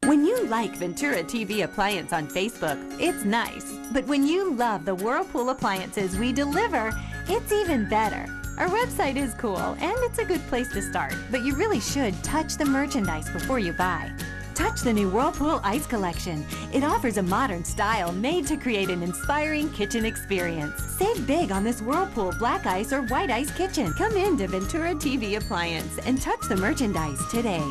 When you like Ventura TV Appliance on Facebook, it's nice. But when you love the Whirlpool appliances we deliver, it's even better. Our website is cool, and it's a good place to start, but you really should touch the merchandise before you buy. Touch the new Whirlpool Ice Collection. It offers a modern style made to create an inspiring kitchen experience. Save big on this Whirlpool Black Ice or White Ice kitchen. Come into Ventura TV Appliance and touch the merchandise today.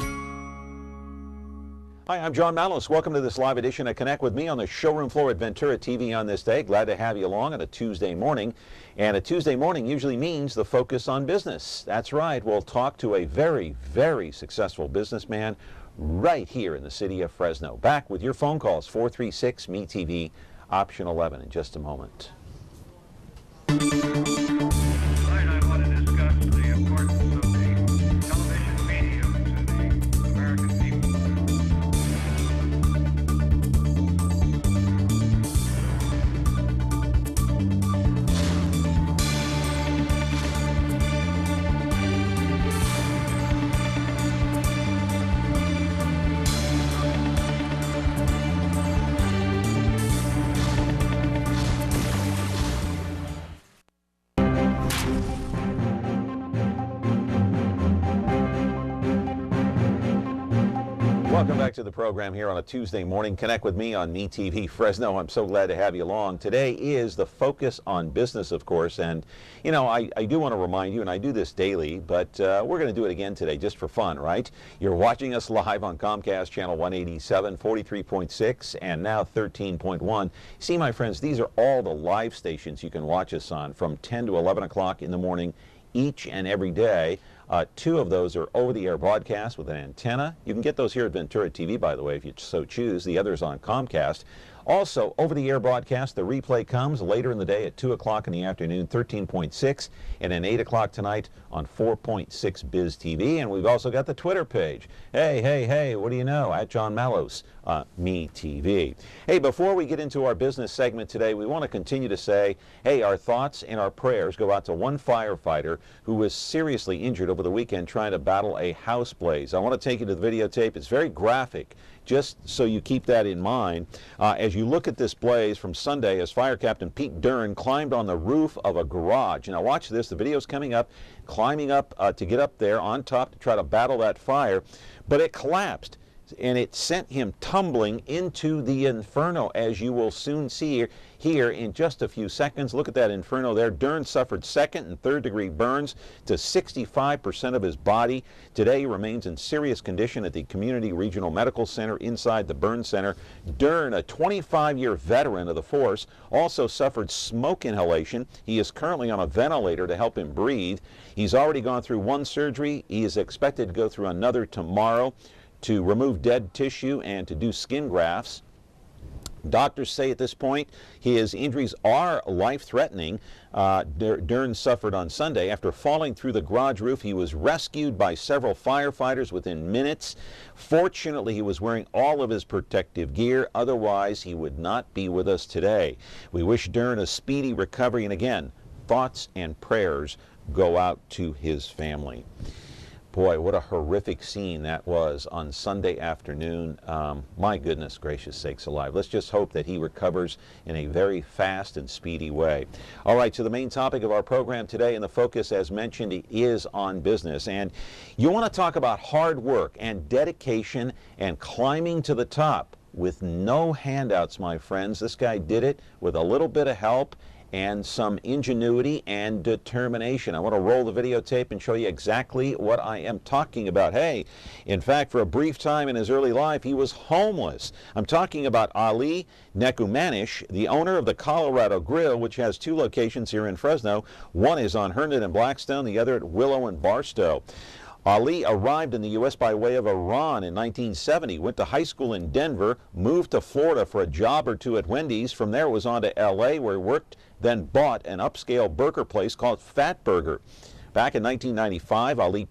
Hi, I'm John Malos. Welcome to this live edition of Connect with me on the showroom floor at Ventura TV on this day. Glad to have you along on a Tuesday morning. And a Tuesday morning usually means the focus on business. That's right. We'll talk to a very, very successful businessman right here in the city of Fresno. Back with your phone calls, 436-ME-TV, option 11 in just a moment. Welcome back to the program here on a Tuesday morning. Connect with me on MeTV Fresno. I'm so glad to have you along. Today is the focus on business, of course, and you know, I do want to remind you, and I do this daily, but we're going to do it again today just for fun, right? You're watching us live on Comcast channel 187, 43.6, and now 13.1. See, my friends, these are all the live stations you can watch us on from 10 to 11 o'clock in the morning each and every day. Two of those are over-the-air broadcasts with an antenna. You can get those here at Ventura TV, by the way, if you so choose. The other is on Comcast. Also, over-the-air broadcast, the replay comes later in the day at 2 o'clock in the afternoon, 13.6, and then 8 o'clock tonight on 4.6 Biz TV. And we've also got the Twitter page. Hey, what do you know? At John Malos, MeTV. Hey, before we get into our business segment today, we want to continue to say, hey, our thoughts and our prayers go out to one firefighter who was seriously injured over the weekend trying to battle a house blaze. I want to take you to the videotape. It's very graphic, just so you keep that in mind. As you look at this blaze from Sunday, as Fire Captain Pete Dern climbed on the roof of a garage. Now watch this, the video's coming up, climbing up to get up there on top to try to battle that fire, but it collapsed. And it sent him tumbling into the inferno, as you will soon see here in just a few seconds. Look at that inferno there. Dern suffered second and third degree burns to 65% of his body. Today he remains in serious condition at the Community Regional Medical Center inside the burn center. Dern, a 25-year veteran of the force, also suffered smoke inhalation. He is currently on a ventilator to help him breathe. He's already gone through one surgery. He is expected to go through another tomorrow to remove dead tissue and to do skin grafts. Doctors say at this point his injuries are life-threatening. Dern suffered on Sunday. After falling through the garage roof, he was rescued by several firefighters within minutes. Fortunately, he was wearing all of his protective gear. Otherwise, he would not be with us today. We wish Dern a speedy recovery, and again, thoughts and prayers go out to his family. Boy, what a horrific scene that was on Sunday afternoon. My goodness gracious sakes alive. Let's just hope that he recovers in a very fast and speedy way. All right, so the main topic of our program today, and the focus, as mentioned, is on business. And you want to talk about hard work and dedication and climbing to the top with no handouts, my friends. This guy did it with a little bit of help and some ingenuity and determination. I want to roll the videotape and show you exactly what I am talking about. Hey, in fact, for a brief time in his early life, he was homeless. I'm talking about Ali Nekumanesh, the owner of the Colorado Grill, which has two locations here in Fresno. One is on Herndon and Blackstone, the other at Willow and Barstow. Ali arrived in the U.S. by way of Iran in 1970, went to high school in Denver, moved to Florida for a job or two at Wendy's. From there was on to L.A., where he worked, then bought an upscale burger place called Fat Burger. Back in 1995, Ali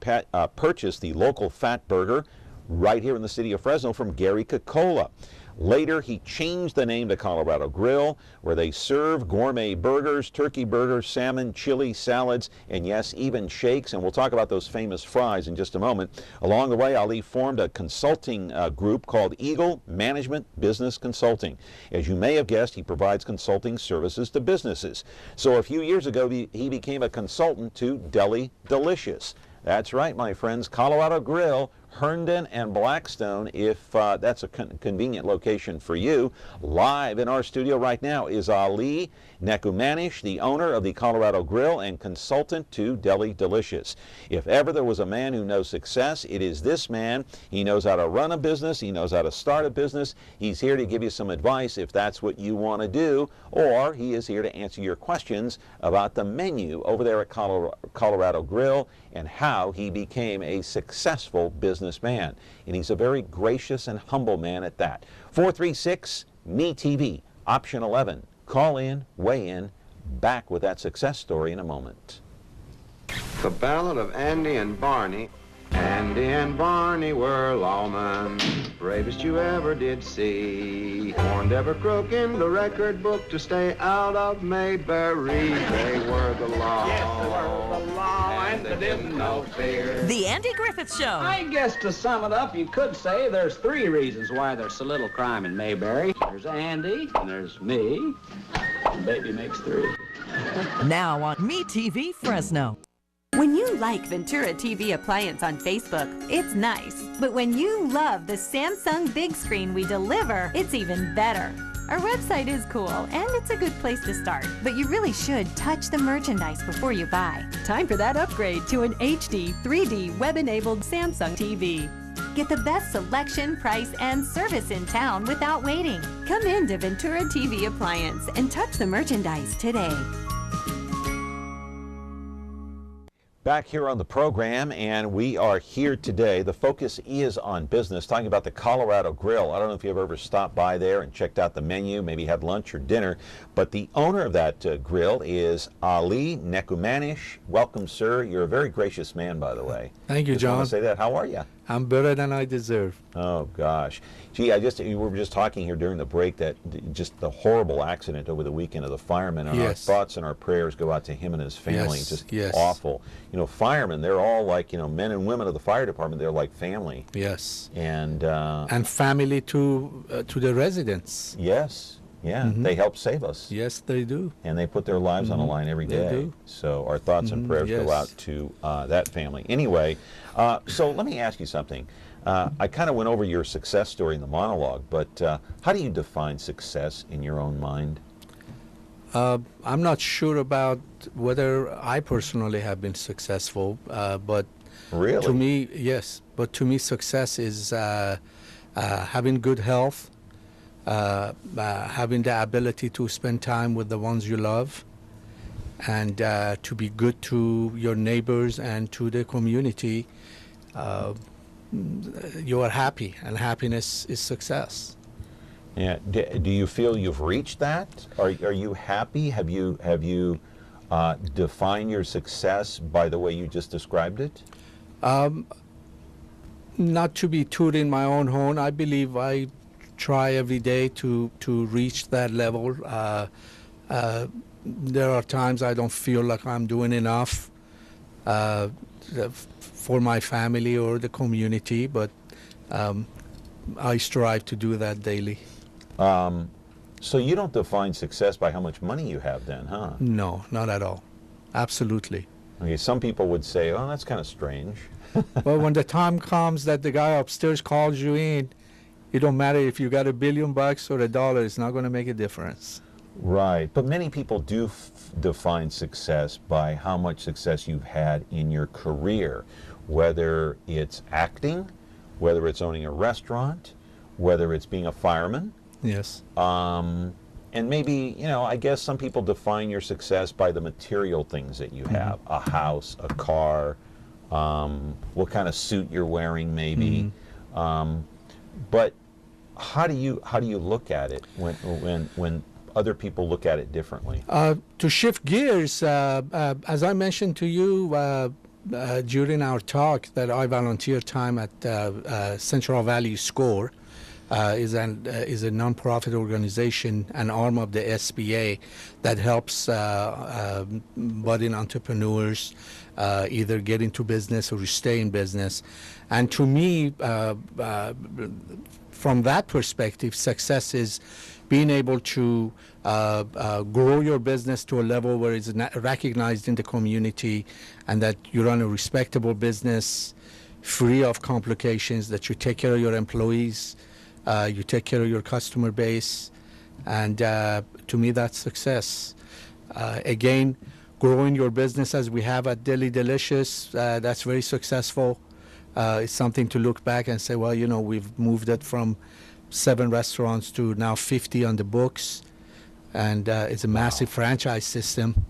purchased the local Fat Burger right here in the city of Fresno from Gary Cocola. Later, he changed the name to Colorado Grill, where they serve gourmet burgers, turkey burgers, salmon, chili, salads, and yes, even shakes. And we'll talk about those famous fries in just a moment. Along the way, Ali formed a consulting group called Eagle Management Business Consulting. As you may have guessed, he provides consulting services to businesses. So a few years ago, he became a consultant to Deli Delicious. That's right, my friends, Colorado Grill, Herndon and Blackstone, if that's a convenient location for you. Live in our studio right now is Ali Nekumanesh, the owner of the Colorado Grill and consultant to Deli Delicious. If ever there was a man who knows success, it is this man. He knows how to run a business. He knows how to start a business. He's here to give you some advice if that's what you want to do, or he is here to answer your questions about the menu over there at Colorado Grill and how he became a successful businessman. And he's a very gracious and humble man at that. 436-ME-TV, option 11. Call in, weigh in, back with that success story in a moment. The Ballad of Andy and Barney. Andy and Barney were lawmen, bravest you ever did see. Warned every crook in the record book to stay out of Mayberry. They were the law. Yes, they were the law, and they didn't know fear. The Andy Griffith Show. I guess to sum it up, you could say there's 3 reasons why there's so little crime in Mayberry. There's Andy, and there's me, and baby makes 3. Now on MeTV Fresno. When you like Ventura TV Appliance on Facebook, it's nice. But when you love the Samsung big screen we deliver, it's even better. Our website is cool, and it's a good place to start. But you really should touch the merchandise before you buy. Time for that upgrade to an HD 3D web-enabled Samsung TV. Get the best selection, price, and service in town without waiting. Come in to Ventura TV Appliance and touch the merchandise today. Back here on the program, and we are here today. The focus is on business, talking about the Colorado Grill. I don't know if you've ever stopped by there and checked out the menu, maybe had lunch or dinner, but the owner of that grill is Ali Nekumanesh. Welcome, sir. You're a very gracious man, by the way. Thank you, Just John. want to say that. How are you? I'm better than I deserve. Oh, gosh. Gee, we were just talking here during the break that just the horrible accident over the weekend of the fireman, and Yes. our thoughts and our prayers go out to him and his family. Yes, Just yes. awful. You know, firemen, they're all like, you know, men and women of the fire department, they're like family. Yes. And family to the residents. yes, yeah, they help save us. Yes, they do. And they put their lives on the line every They day. do. So our thoughts and prayers go yes. out to that family. Anyway, so let me ask you something. I kind of went over your success story in the monologue, but how do you define success in your own mind? I'm not sure about whether I personally have been successful, but Really? to me, yes. But to me, success is having good health, having the ability to spend time with the ones you love, and to be good to your neighbors and to the community. You are happy, and happiness is success. Yeah. Do you feel you've reached that? Are you happy? Have you defined your success by the way you just described it? Not to be tooting my own horn, I believe I try every day to reach that level. There are times I don't feel like I'm doing enough for my family or the community, but I strive to do that daily. So you don't define success by how much money you have then, huh? No, not at all. Absolutely. Okay, some people would say, oh, that's kind of strange. Well, when the time comes that the guy upstairs calls you in, it don't matter if you got $1 billion or $1, it's not going to make a difference. Right, but many people do define success by how much success you've had in your career, whether it's acting, whether it's owning a restaurant, whether it's being a fireman. Yes. And maybe, you know, I guess some people define your success by the material things that you have, a house, a car, what kind of suit you're wearing maybe. But how do you look at it when other people look at it differently? To shift gears, as I mentioned to you during our talk, that I volunteer time at Central Valley SCORE, is a nonprofit organization, an arm of the SBA that helps budding entrepreneurs either get into business or stay in business. And to me, from that perspective, success is being able to grow your business to a level where it's recognized in the community, and that you run a respectable business free of complications, that you take care of your employees, you take care of your customer base, and to me that's success. Again, growing your business as we have at Deli Delicious, that's very successful. It's something to look back and say, well, you know, we've moved it from 7 restaurants to now 50 on the books, and it's a massive franchise system.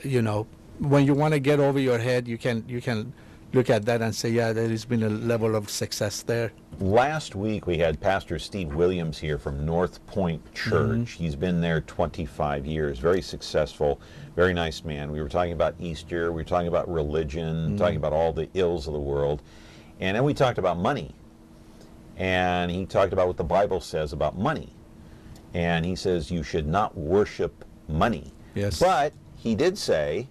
You know, when you want to get over your head, you can look at that and say, yeah, there has been a level of success there. Last week we had Pastor Steve Williams here from North Point Church. He's been there 25 years, very successful, very nice man. We were talking about Easter, we were talking about religion, talking about all the ills of the world, and then we talked about money. And he talked about what the Bible says about money. And he says you should not worship money. Yes. But he did say,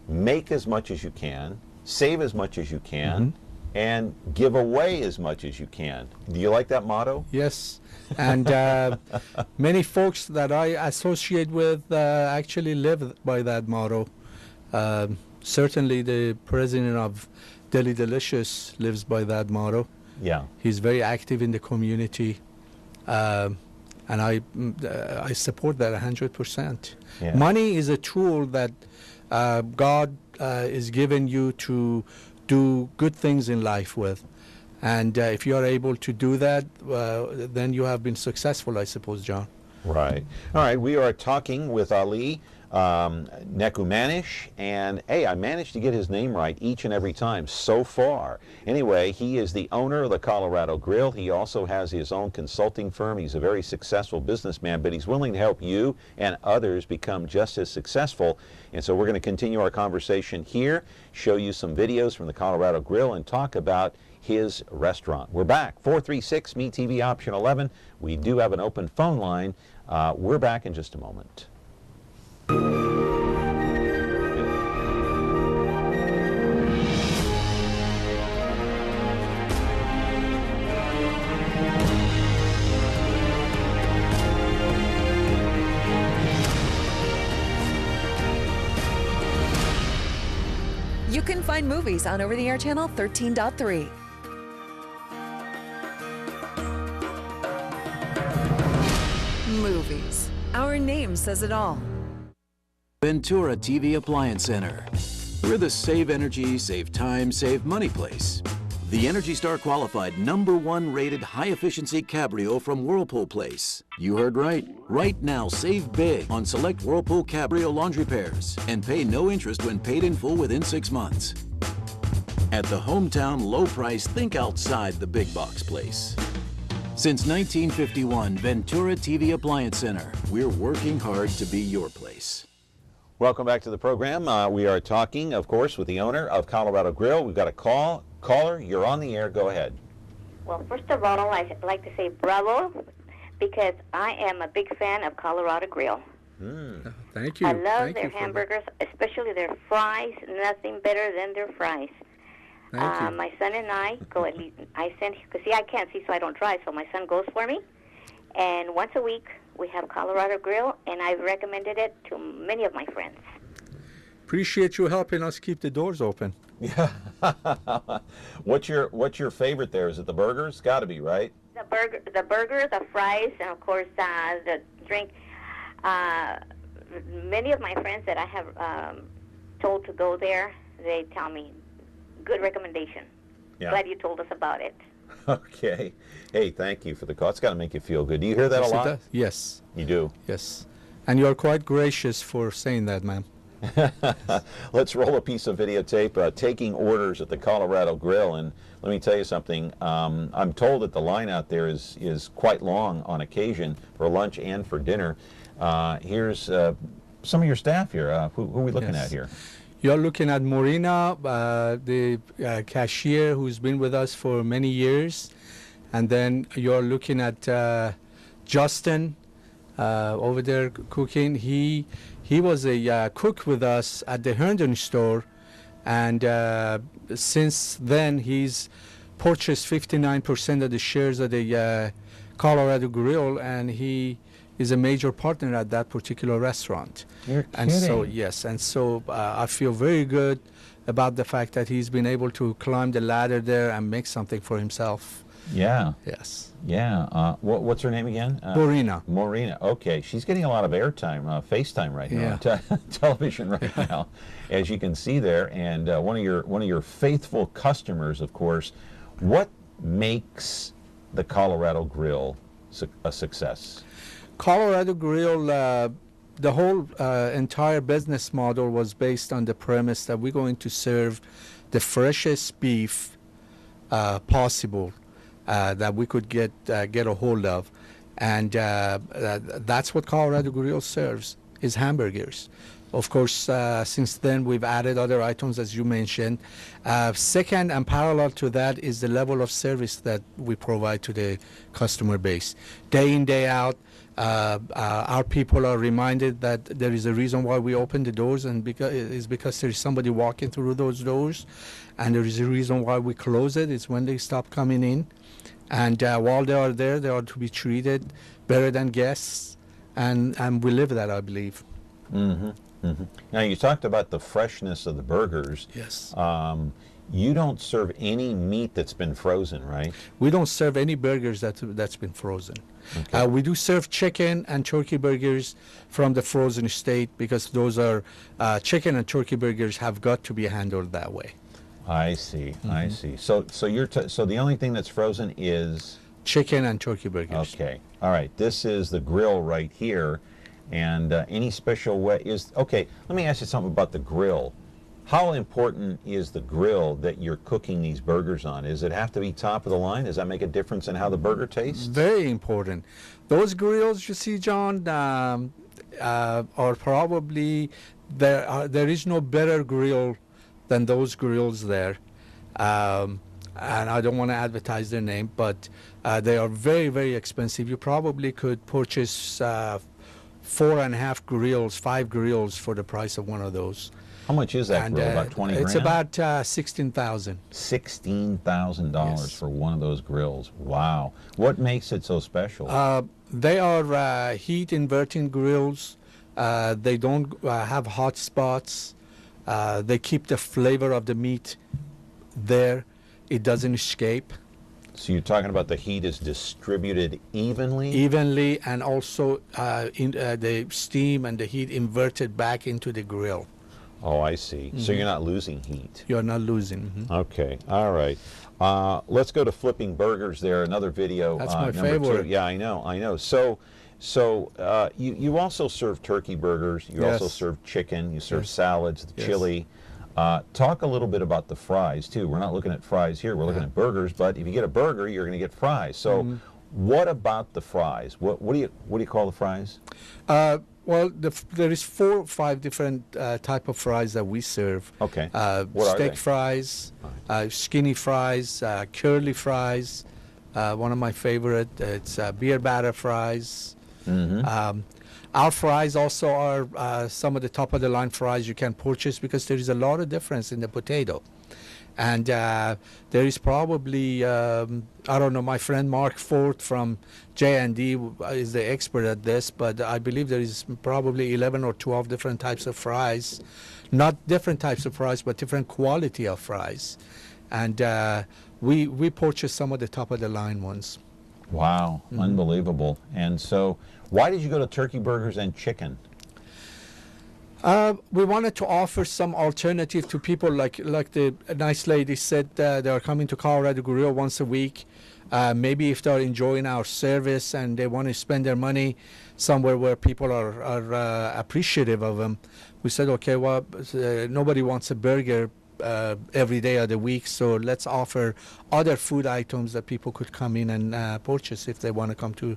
make as much as you can, save as much as you can, and give away as much as you can. Do you like that motto? Yes. And many folks that I associate with actually live by that motto. Certainly the president of Deli Delicious lives by that motto. Yeah. He's very active in the community, and I support that 100%. Yeah. Money is a tool that God is given you to do good things in life with, and if you are able to do that, then you have been successful, I suppose, John. Right. All right, we are talking with Ali Nekumanesh, and hey, I managed to get his name right each and every time so far. Anyway, he is the owner of the Colorado Grill. He also has his own consulting firm. He's a very successful businessman, but he's willing to help you and others become just as successful. And so we're going to continue our conversation here, show you some videos from the Colorado Grill, and talk about his restaurant. We're back. 436-MeTV option 11. We do have an open phone line. We're back in just a moment. You can find movies on over-the-air channel 13.3. Movies. Our name says it all. Ventura TV Appliance Center. We're the save energy, save time, save money place. The Energy Star qualified #1 rated high-efficiency Cabrio from Whirlpool Place. You heard right. Right now, save big on select Whirlpool Cabrio laundry pairs and pay no interest when paid in full within 6 months. At the hometown low price, think outside the big box place. Since 1951, Ventura TV Appliance Center. We're working hard to be your place. Welcome back to the program. We are talking, of course, with the owner of Colorado Grill. We've got a caller. You're on the air. Go ahead. Well, first of all, I'd like to say bravo, because I am a big fan of Colorado Grill. Thank you. I love Thank their you for hamburgers, especially their fries. Nothing better than their fries. Thank you. My son and I go at least, because see, I can't see, so I don't drive, so my son goes for me. And once a week, we have Colorado Grill, and I've recommended it to many of my friends. Appreciate you helping us keep the doors open. Yeah. What's your favorite there? Is it the burgers? Got to be, right? The burger, the fries, and of course the drink. Many of my friends that I have told to go there, they tell me, good recommendation. Yeah. Glad you told us about it. Okay. Hey, thank you for the call. It's got to make you feel good. Do you hear that Yes, a it lot? does. Yes. You do? Yes. And you're quite gracious for saying that, ma'am. Let's roll a piece of videotape taking orders at the Colorado Grill. And let me tell you something. I'm told that the line out there is quite long on occasion for lunch and for dinner. Here's some of your staff here. Who are we looking at here? You're looking at Morena, the cashier who's been with us for many years. And then you're looking at Justin over there cooking. He was a cook with us at the Herndon store, and since then he's purchased 59% of the shares of the Colorado Grill, and he is a major partner at that particular restaurant. You're and kidding. so yes, and so I feel very good about the fact that he's been able to climb the ladder there and make something for himself. Yeah. Yes. Yeah. What's her name again? Morena. Morena. Okay. She's getting a lot of airtime, FaceTime right now, Yeah. on television right now, as you can see there. And one of your faithful customers, of course. What makes the Colorado Grill a success? Colorado Grill, the whole entire business model was based on the premise that we're going to serve the freshest beef possible that we could get a hold of, and that's what Colorado Grill serves, is hamburgers. Of course, since then we've added other items, as you mentioned. Second, and parallel to that, is the level of service that we provide to the customer base. Day in, day out, our people are reminded that there is a reason why we open the doors, and because there is somebody walking through those doors, and there is a reason why we close it. It's when they stop coming in, and while they are there, they are to be treated better than guests, and we live that, I believe. Mm-hmm. Mm-hmm. Now, you talked about the freshness of the burgers. Yes. You don't serve any meat that's been frozen, right? We don't serve any burgers that's been frozen. Okay. We do serve chicken and turkey burgers from the frozen state, because those are chicken and turkey burgers have got to be handled that way. I see. Mm-hmm. I see. So the only thing that's frozen is chicken and turkey burgers. Okay. All right. This is the grill right here. And any special way is, okay, let me ask you something about the grill. How important is the grill that you're cooking these burgers on? Does it have to be top of the line? Does that make a difference in how the burger tastes? Very important. Those grills you see, John, are probably, there is no better grill than those grills there. And I don't want to advertise their name, but they are very, very expensive. You probably could purchase 4.5 grills, 5 grills for the price of one of those. How much is that grill? About 20 grand? It's about $16,000. $16,000 yes. For one of those grills. Wow. What makes it so special? They are heat inverting grills. They don't have hot spots. They keep the flavor of the meat there. It doesn't escape. So you're talking about the heat is distributed evenly? Evenly, and also the steam and the heat inverted back into the grill. Oh, I see. Mm-hmm. So you're not losing heat. You're not losing. Mm-hmm. Okay. All right. Let's go to flipping burgers there, another video. That's my favorite. 2. Yeah, I know. So you also serve turkey burgers. You yes. also serve chicken. You serve yes. salads, the yes. chili. Talk a little bit about the fries, too. We're not looking at fries here. We're looking at burgers, but if you get a burger, you're going to get fries. So mm-hmm. What about the fries? What do you call the fries? Well, there is 4 or 5 different type of fries that we serve. Okay. What steak fries, skinny fries, curly fries. One of my favorite, it's beer batter fries. Mm-hmm. Our fries also are some of the top of the line fries you can purchase, because there is a lot of difference in the potato. And there is probably, I don't know, my friend Mark Ford from J&D is the expert at this, but I believe there is probably 11 or 12 different types of fries. Not different types of fries, but different quality of fries. And we purchase some of the top of the line ones. Wow, mm-hmm. Unbelievable. And so why did you go to turkey burgers and chicken? We wanted to offer some alternative to people, like the nice lady said, they are coming to Colorado Grill once a week. Maybe if they're enjoying our service and they want to spend their money somewhere where people are appreciative of them, we said, okay, well, nobody wants a burger every day of the week, so let's offer other food items that people could come in and purchase if they want to come to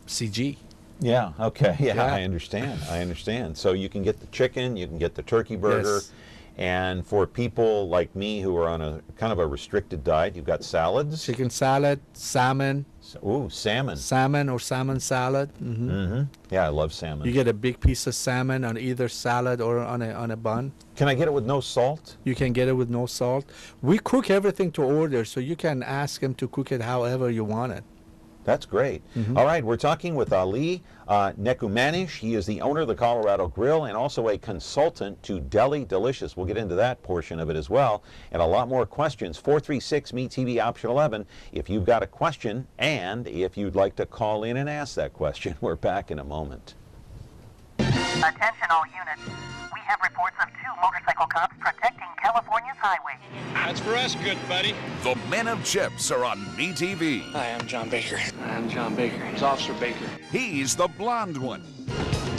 CG. Yeah, okay, yeah, I understand. So you can get the chicken, you can get the turkey burger, yes. And for people like me who are on a kind of a restricted diet, you've got salads. Chicken salad, salmon. Ooh, salmon. Salmon or salmon salad. Yeah, I love salmon. You get a big piece of salmon on either salad or on a bun. Can I get it with no salt? You can get it with no salt. We cook everything to order, so you can ask him to cook it however you want it. That's great. All right, we're talking with Ali Nekumanesh. He is the owner of the Colorado Grill and also a consultant to Deli Delicious. We'll get into that portion of it as well. And a lot more questions. 436-MeTV option 11 if you've got a question and if you'd like to call in and ask that question. We're back in a moment. Attention all units. We have reports of 2 motorcycle cops protecting California's highway. That's for us, good buddy. The Men of Chips are on MeTV. Hi, I'm John Baker. I'm John Baker. It's Officer Baker. He's the blonde one.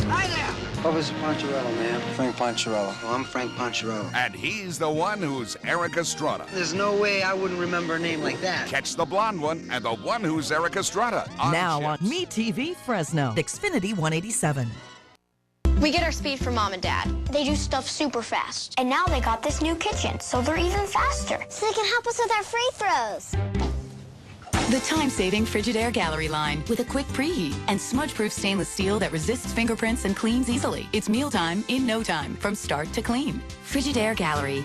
Hi there. Officer Poncherello, man. Frank Poncherello. Oh, I'm Frank Poncherello. And he's the one who's Eric Estrada. There's no way I wouldn't remember a name like that. Catch the blonde one and the one who's Eric Estrada Now on MeTV Fresno, Xfinity 187. We get our speed from Mom and Dad. They do stuff super fast. And now they got this new kitchen, so they're even faster. So they can help us with our free throws. The time-saving Frigidaire Gallery line with a quick preheat and smudge-proof stainless steel that resists fingerprints and cleans easily. It's mealtime in no time, from start to clean. Frigidaire Gallery.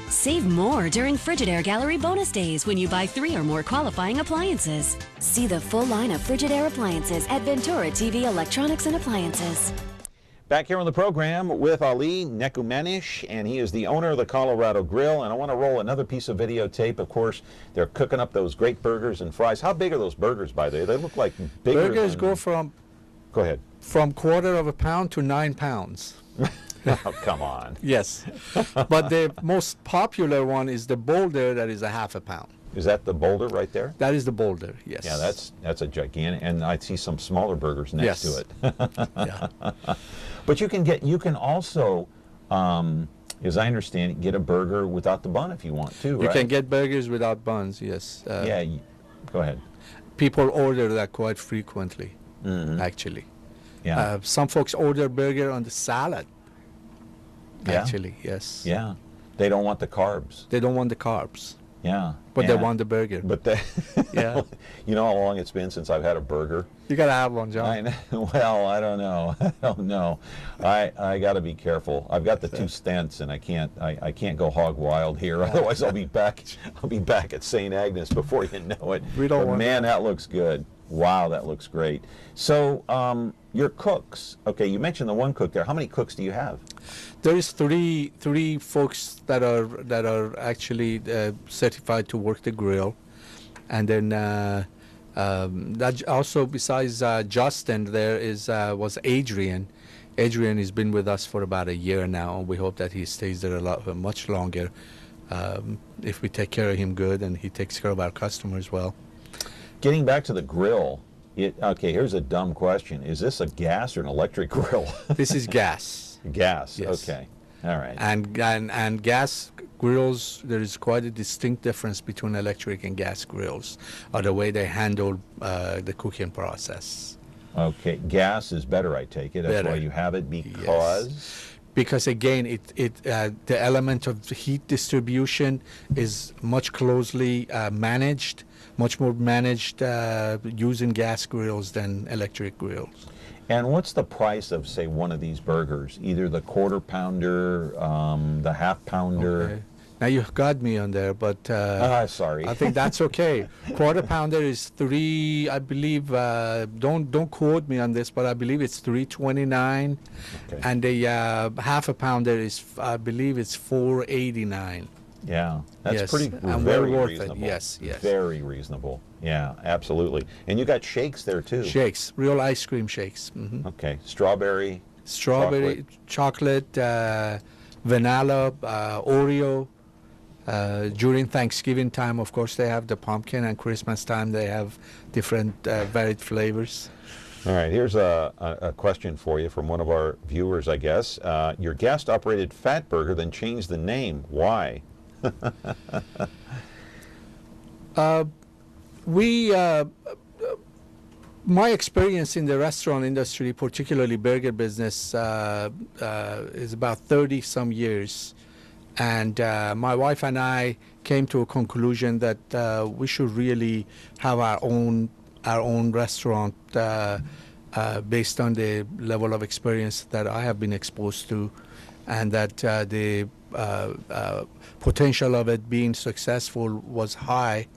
Save more during Frigidaire Gallery bonus days when you buy 3 or more qualifying appliances. See the full line of Frigidaire appliances at Ventura TV Electronics and Appliances. Back here on the program with Ali Nekumanesh, and he is the owner of the Colorado Grill. And I want to roll another piece of videotape. Of course, they're cooking up those great burgers and fries. How big are those burgers, by the way? They look like bigger. Burgers go from... Go ahead. From quarter pound to 9 pounds. Oh, come on. Yes. But the most popular one is the Boulder, that is a ½ pound. Is that the Boulder right there? That is the Boulder, yes. Yeah, that's a gigantic, and I see some smaller burgers next to it. Yeah. But you can also, as I understand it, get a burger without the bun if you want to, right? You can get burgers without buns, yes. Yeah, go ahead. People order that quite frequently, actually. Yeah. Some folks order burger on the salad, actually, yes. Yeah. They don't want the carbs. They don't want the carbs. Yeah. But they want the burger. But they, yeah. You know how long it's been since I've had a burger? You got to have one, John. I know. Well, I don't know. I don't know. I got to be careful. I've got the 2 stents, and I can't go hog wild here. Otherwise, I'll be back at St. Agnes before you know it. We don't want man, that looks good. Wow, that looks great. So, your cooks. Okay, you mentioned the one cook there. How many cooks do you have? There is three folks that are actually certified to work the grill, and then that also besides Justin there was Adrian. Adrian has been with us for about a year now, and we hope that he stays there much longer if we take care of him good and he takes care of our customers well. Getting back to the grill, okay, here's a dumb question. Is this a gas or an electric grill? This is gas. Gas, yes. Okay. All right. And gas grills, there is quite a distinct difference between electric and gas grills, or the way they handle the cooking process. Okay, gas is better, I take it. That's better. Why you have it, because? Yes. Because again, the element of heat distribution is much closely managed, much more managed using gas grills than electric grills. And what's the price of, say, one of these burgers? Either the quarter pounder, the half pounder? Okay. Now you've got me on there, but sorry. I think that's okay. Quarter pounder is $3, I believe. Don't quote me on this, but I believe it's $3.29, okay. And the half a pounder is, I believe, it's $4.89. Yeah, that's yes. pretty And very well worth reasonable. it. Yes, yes. Very reasonable. Yeah, absolutely. And you got shakes there too. Shakes, real ice cream shakes. Okay, strawberry, chocolate, vanilla, Oreo. During Thanksgiving time, of course, they have the pumpkin, and Christmas time they have different varied flavors. All right, here's a question for you from one of our viewers, I guess. Your guest-operated fat burger, then changed the name. Why? My experience in the restaurant industry, particularly burger business, is about 30-some years. And my wife and I came to a conclusion that we should really have our own restaurant based on the level of experience that I have been exposed to, and that the potential of it being successful was high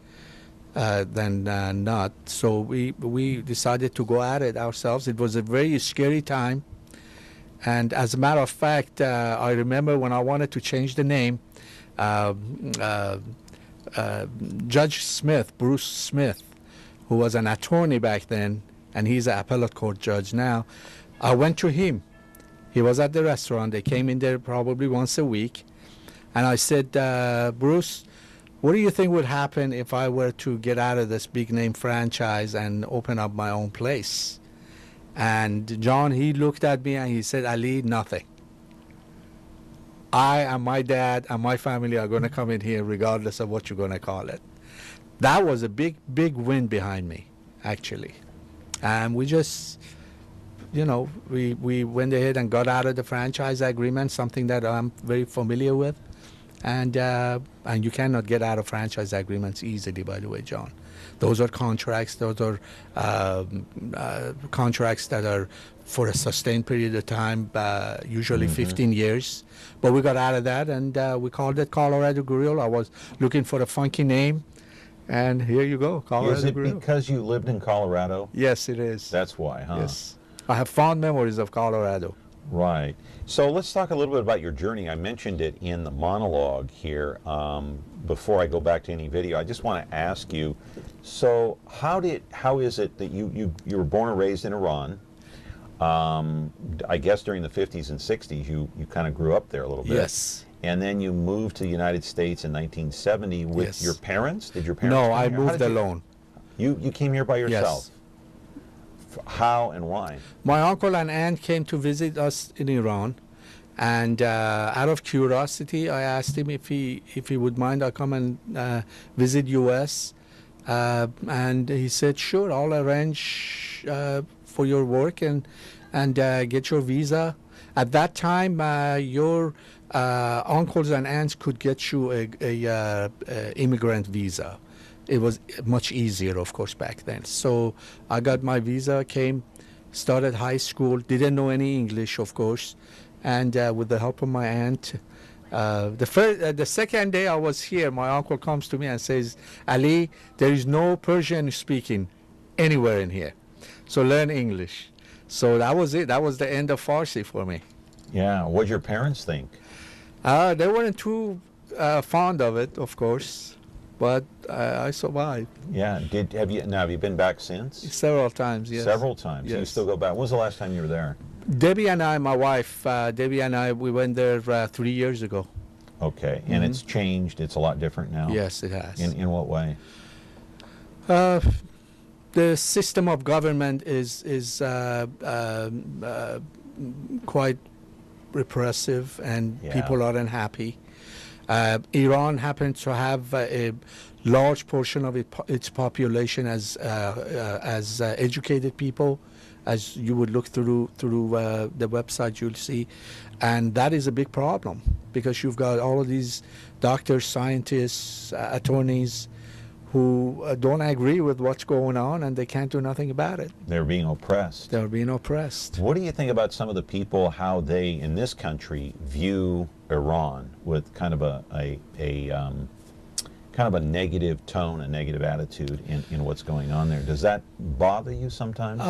than not. So we decided to go at it ourselves. It was a very scary time. And as a matter of fact, I remember when I wanted to change the name, Judge Smith, Bruce Smith, who was an attorney back then, and he's an appellate court judge now, I went to him. He was at the restaurant. They came in there probably once a week. And I said, Bruce, what do you think would happen if I were to get out of this big name franchise and open up my own place? And John, he looked at me and he said, Ali, nothing. I and my dad and my family are going to come in here regardless of what you're going to call it. That was a big, big win behind me, actually. And we just, you know, we went ahead and got out of the franchise agreement, something that I'm very familiar with. And you cannot get out of franchise agreements easily, by the way, John. Those are contracts. Those are contracts that are for a sustained period of time, usually 15 years. But we got out of that, and we called it Colorado Grill. I was looking for a funky name, and here you go, Colorado Grill. Is it because you lived in Colorado? Yes, it is. That's why, huh? Yes. I have fond memories of Colorado. Right. So let's talk a little bit about your journey. I mentioned it in the monologue here. Before I go back to any video, I just want to ask you, so how is it that you were born and raised in Iran? I guess during the 50s and 60s you kind of grew up there a little bit. Yes. And then you moved to the United States in 1970 with your parents? Did your parents No, come I here? moved alone. You came here by yourself? Yes. How and why? My uncle and aunt came to visit us in Iran, and out of curiosity, I asked him if he would mind I come and visit U.S. And he said, sure, I'll arrange for your work and get your visa. At that time, your uncles and aunts could get you a immigrant visa. It was much easier, of course, back then. So I got my visa, came, started high school, didn't know any English, of course, and with the help of my aunt, the second day I was here, my uncle comes to me and says, Ali, there is no Persian speaking anywhere in here, so learn English. So that was it. That was the end of Farsi for me. Yeah. What did your parents think? They weren't too fond of it, of course. But I survived. Yeah. Have you been back since? Several times, yes. Several times. Yes. You still go back. When was the last time you were there? Debbie and I, my wife, Debbie and I, we went there 3 years ago. Okay. And it's changed. It's a lot different now. Yes, it has. In what way? The system of government is quite repressive, and people are unhappy. Iran happens to have a large portion of its population as educated people, as you would look through the website, you'll see, and that is a big problem because you've got all of these doctors, scientists, attorneys who don't agree with what's going on, and they can't do nothing about it. They're being oppressed. They're being oppressed. What do you think about some of the people, how they in this country view Iran with kind of a negative tone, a negative attitude in what's going on there? Does that bother you sometimes?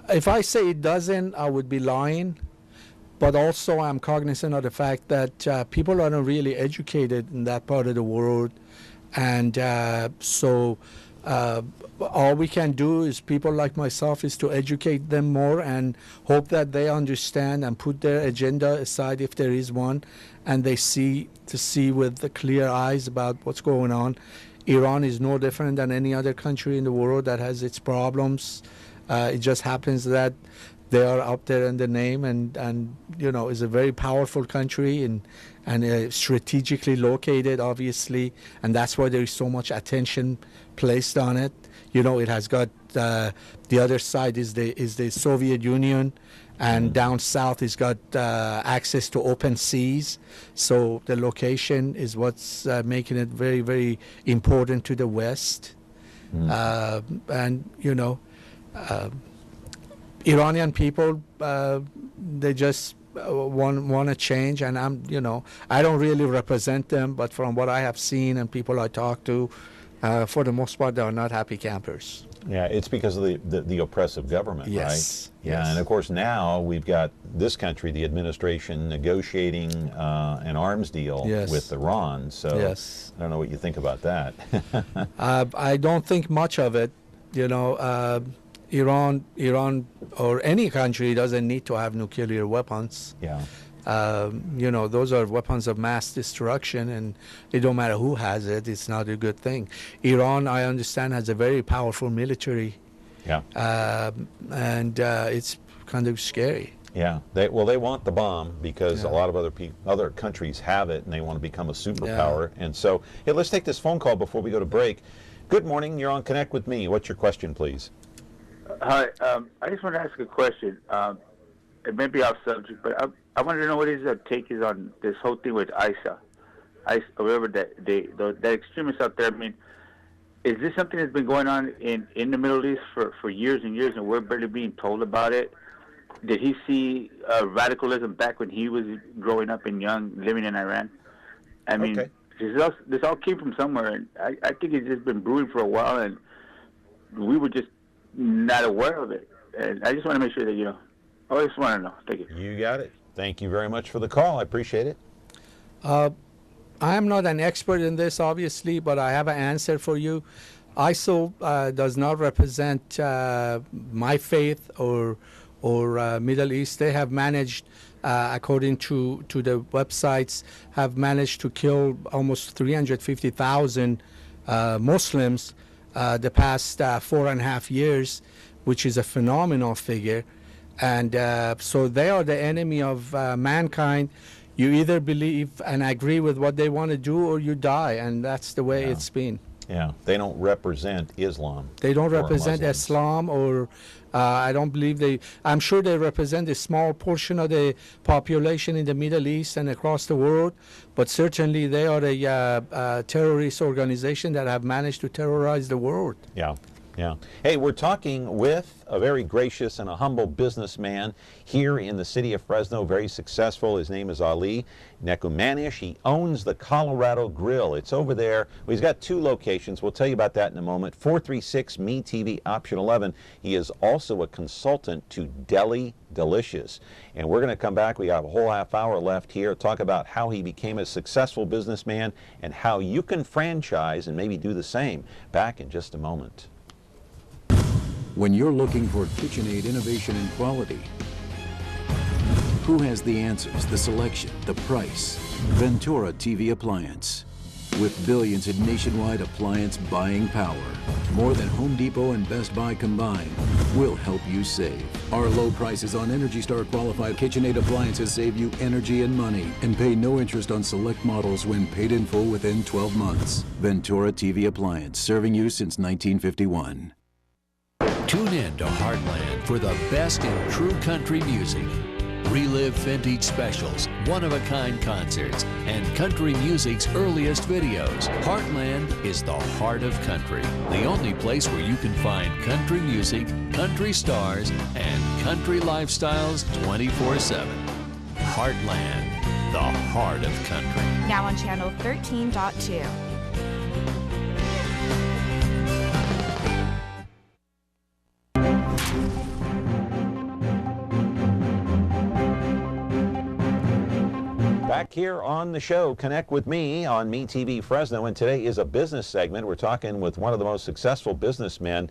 If I say it doesn't, I would be lying. But also I'm cognizant of the fact that people aren't really educated in that part of the world. And so all we can do is, people like myself, is to educate them more and hope that they understand and put their agenda aside if there is one, and they see with the clear eyes about what's going on. Iran is no different than any other country in the world that has its problems. It just happens that they are out there in the name, and you know, is a very powerful country and strategically located, obviously, and that's why there is so much attention placed on it. You know, it has got the other side is the Soviet Union, and down south it's got access to open seas. So the location is what's making it very, very important to the West. And you know, Iranian people, they just want to change, and I don't really represent them, but from what I have seen and people I talk to, for the most part, they are not happy campers. Yeah, it's because of the oppressive government, yes. right? Yeah, and of course now we've got this country, the administration, negotiating an arms deal with Iran. So I don't know what you think about that. I don't think much of it. You know, Iran or any country doesn't need to have nuclear weapons. Yeah. You know, those are weapons of mass destruction, and it don't matter who has it. It's not a good thing. Iran, I understand, has a very powerful military. Yeah. And it's kind of scary. Yeah. They want the bomb because a lot of other countries have it, and they want to become a superpower. And so, hey, let's take this phone call before we go to break. Good morning. You're on Connect with Me. What's your question, please? Hi. I just want to ask a question. It may be off subject, but I wanted to know what his take is on this whole thing with ISA, whatever that extremists out there. I mean, is this something that's been going on in the Middle East for years and years, and we're barely being told about it? Did he see radicalism back when he was growing up and young, living in Iran? I mean, this all came from somewhere, and I think it's just been brewing for a while, and we were just not aware of it. And I just want to make sure that, you know, I just want to know. Thank you. You got it. Thank you very much for the call. I appreciate it. I am not an expert in this, obviously, but I have an answer for you. ISIL does not represent my faith or Middle East. They have managed, according to the websites, have managed to kill almost 350,000 Muslims the past 4.5 years, which is a phenomenal figure. And so they are the enemy of mankind. You either believe and agree with what they want to do, or you die, and that's the way it's been. Yeah, they don't represent Islam. They don't represent Islam, or I don't believe I'm sure they represent a small portion of the population in the Middle East and across the world, but certainly they are a terrorist organization that have managed to terrorize the world. Yeah. Yeah. Hey, we're talking with a very gracious and a humble businessman here in the city of Fresno, very successful. His name is Ali Nekumanesh. He owns the Colorado Grill. It's over there. Well, he's got 2 locations. We'll tell you about that in a moment. 436 MeTV option 11. He is also a consultant to Deli Delicious. And we're going to come back. We have a whole half hour left here to talk about how he became a successful businessman and how you can franchise and maybe do the same. Back in just a moment. When you're looking for KitchenAid innovation and quality, who has the answers, the selection, the price? Ventura TV Appliance. With billions in nationwide appliance buying power, more than Home Depot and Best Buy combined, will help you save. Our low prices on Energy Star qualified KitchenAid appliances save you energy and money, and pay no interest on select models when paid in full within 12 months. Ventura TV Appliance, serving you since 1951. Tune in to Heartland for the best in true country music. Relive vintage specials, one-of-a-kind concerts, and country music's earliest videos. Heartland is the heart of country, the only place where you can find country music, country stars, and country lifestyles 24/7. Heartland, the heart of country. Now on channel 13.2. Back here on the show, Connect with Me on MeTV Fresno, and today is a business segment. We're talking with one of the most successful businessmen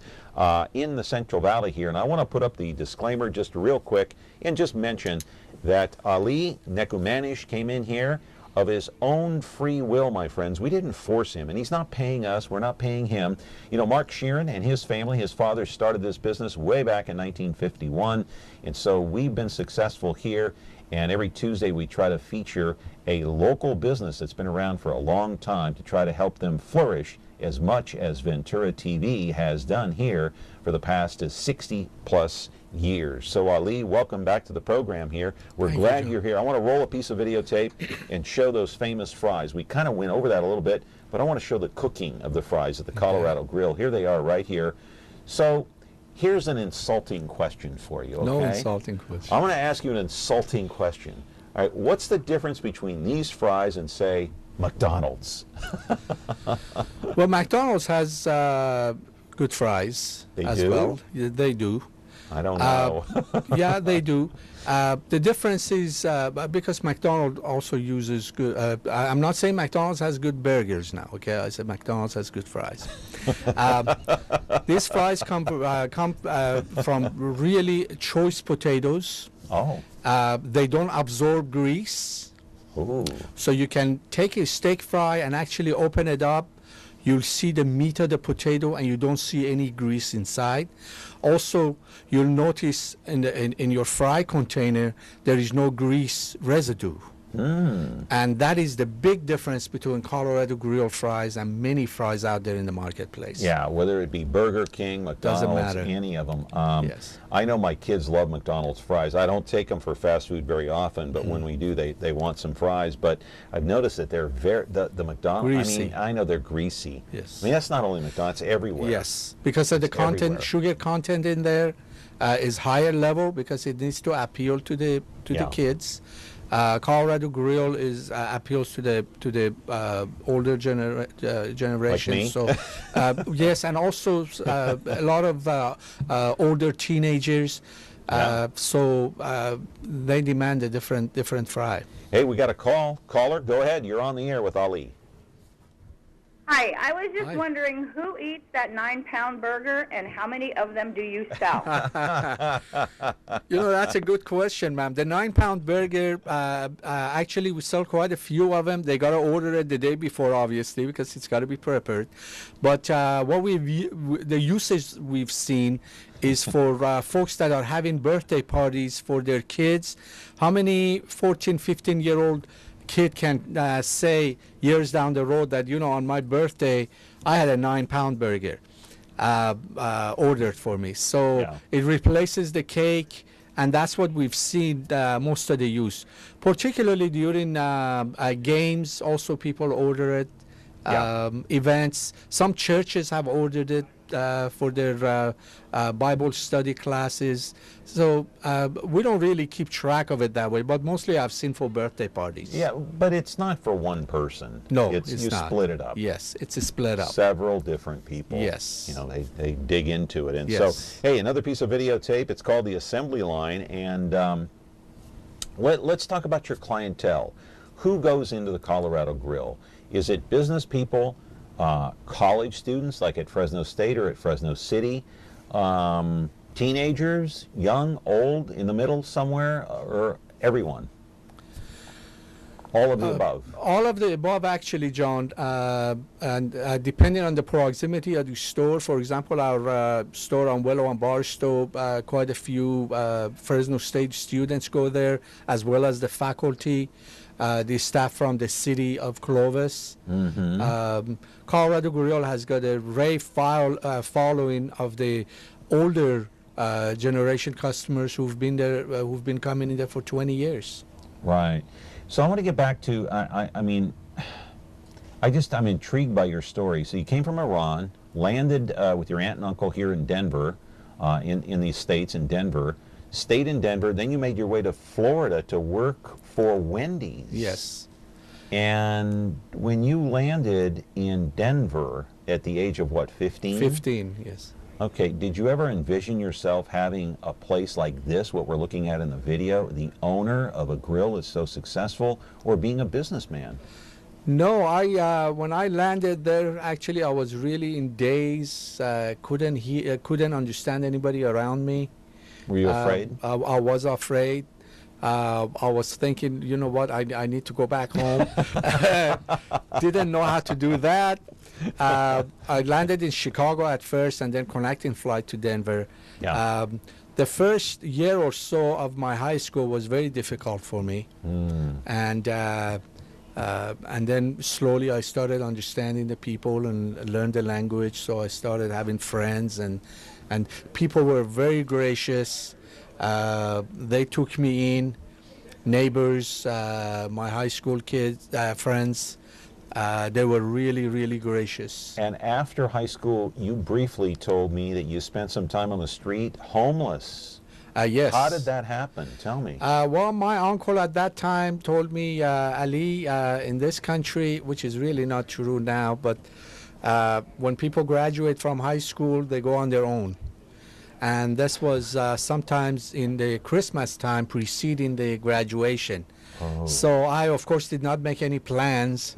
in the Central Valley here, and I want to put up the disclaimer just real quick and just mention that Ali Nekumanesh came in here of his own free will, my friends. We didn't force him, and he's not paying us. We're not paying him. You know, Mark Sheeran and his family, his father started this business way back in 1951, and so we've been successful here. And every Tuesday we try to feature a local business that's been around for a long time to try to help them flourish as much as Ventura TV has done here for the past 60+ years. So Ali, welcome back to the program here. We're glad you're here. I want to roll a piece of videotape and show those famous fries. We kind of went over that a little bit, but I want to show the cooking of the fries at the Colorado Grill. Here they are right here. So here's an insulting question for you, okay? No insulting question. I'm going to ask you an insulting question. All right, what's the difference between these fries and, say, McDonald's? Well, McDonald's has good fries as well. Yeah, they do. I don't know. Yeah, they do. The difference is because McDonald's also uses good. I'm not saying McDonald's has good burgers now. Okay, I said McDonald's has good fries. These fries come from really choice potatoes. Oh. They don't absorb grease. Ooh. So you can take a steak fry and actually open it up. You'll see the meat of the potato and you don't see any grease inside. Also, you'll notice in your fry container there is no grease residue. And that is the big difference between Colorado Grill fries and many fries out there in the marketplace. Yeah, whether it be Burger King, McDonald's, any of them. Yes. I know my kids love McDonald's fries. I don't take them for fast food very often, but when we do, they want some fries. But I've noticed that they're the McDonald's, Greasy. I mean, I know they're greasy. Yes. I mean, that's not only McDonald's, it's everywhere. Yes, because of the content, everywhere. sugar content in there is higher level because it needs to appeal to the kids. Colorado Grill appeals to the older generation. Like me? So yes, and also a lot of older teenagers. So they demand a different fry. Hey, we got a caller. Go ahead. You're on the air with Ali. Hi, I was just wondering who eats that 9-pound burger and how many of them do you sell? You know, that's a good question, ma'am. The 9-pound burger, actually, we sell quite a few of them. They got to order it the day before, obviously, because it's got to be prepared. But the usage we've seen is for folks that are having birthday parties for their kids. How many 14, 15-year-old kid can say years down the road that, you know, on my birthday I had a 9-pound burger ordered for me? So it replaces the cake, and that's what we've seen most of the use, particularly during games. Also people order it, events. Some churches have ordered it for their Bible study classes. So we don't really keep track of it that way, but mostly I've seen for birthday parties. Yeah, but it's not for one person. No, you not. Split it up. Yes, it's a split up. Several different people. Yes. You know, they dig into it. And yes. So, hey, another piece of videotape. It's called The Assembly Line. And let's talk about your clientele. Who goes into the Colorado Grill? Is it business people, college students like at Fresno State or at Fresno City, teenagers, young, old, in the middle somewhere, or everyone? All of the above. All of the above, actually, John. And depending on the proximity of the store, for example, our store on Willow and Barstow, quite a few Fresno State students go there, as well as the faculty, the staff from the city of Clovis. Colorado Grill has got a rave following of the older generation customers who've been there, who've been coming in there for 20 years. Right. So I want to get back to, I mean, I'm intrigued by your story. So you came from Iran, landed with your aunt and uncle here in Denver, in these states in Denver, stayed in Denver, then you made your way to Florida to work for Wendy's. Yes. And when you landed in Denver at the age of what, 15? 15, yes. Okay, did you ever envision yourself having a place like this, what we're looking at in the video, the owner of a grill is so successful, or being a businessman? No, when I landed there, actually I was really in daze, couldn't understand anybody around me. Were you afraid? I was afraid. I was thinking, you know what, I need to go back home. Didn't know how to do that. I landed in Chicago at first and then connecting flight to Denver. Yeah. The first year or so of my high school was very difficult for me. And then slowly I started understanding the people and learned the language. So I started having friends, and people were very gracious. They took me in, neighbors, my high school kids, friends. They were really, really gracious. And after high school, you briefly told me that you spent some time on the street, homeless. Yes. How did that happen? Tell me. Well, my uncle at that time told me, Ali, in this country, which is really not true now, but when people graduate from high school, they go on their own. And this was sometimes in the Christmas time preceding the graduation. Oh. So I, of course, did not make any plans,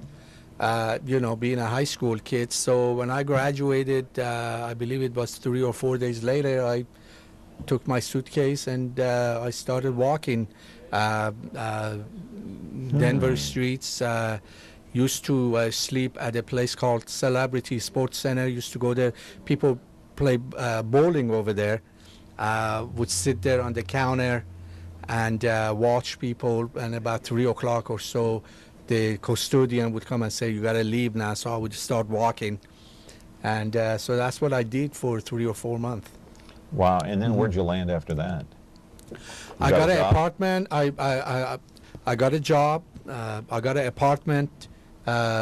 being a high school kid. So when I graduated, I believe it was 3 or 4 days later, I took my suitcase and I started walking Denver streets. Used to sleep at a place called Celebrity Sports Center. Used to go there. People play bowling over there. Would sit there on the counter and watch people. And about 3 o'clock or so, the custodian would come and say, "You got to leave now." So I would start walking. And so that's what I did for 3 or 4 months. Wow. And then where'd you land after that? I got an apartment. I got a job. I got an apartment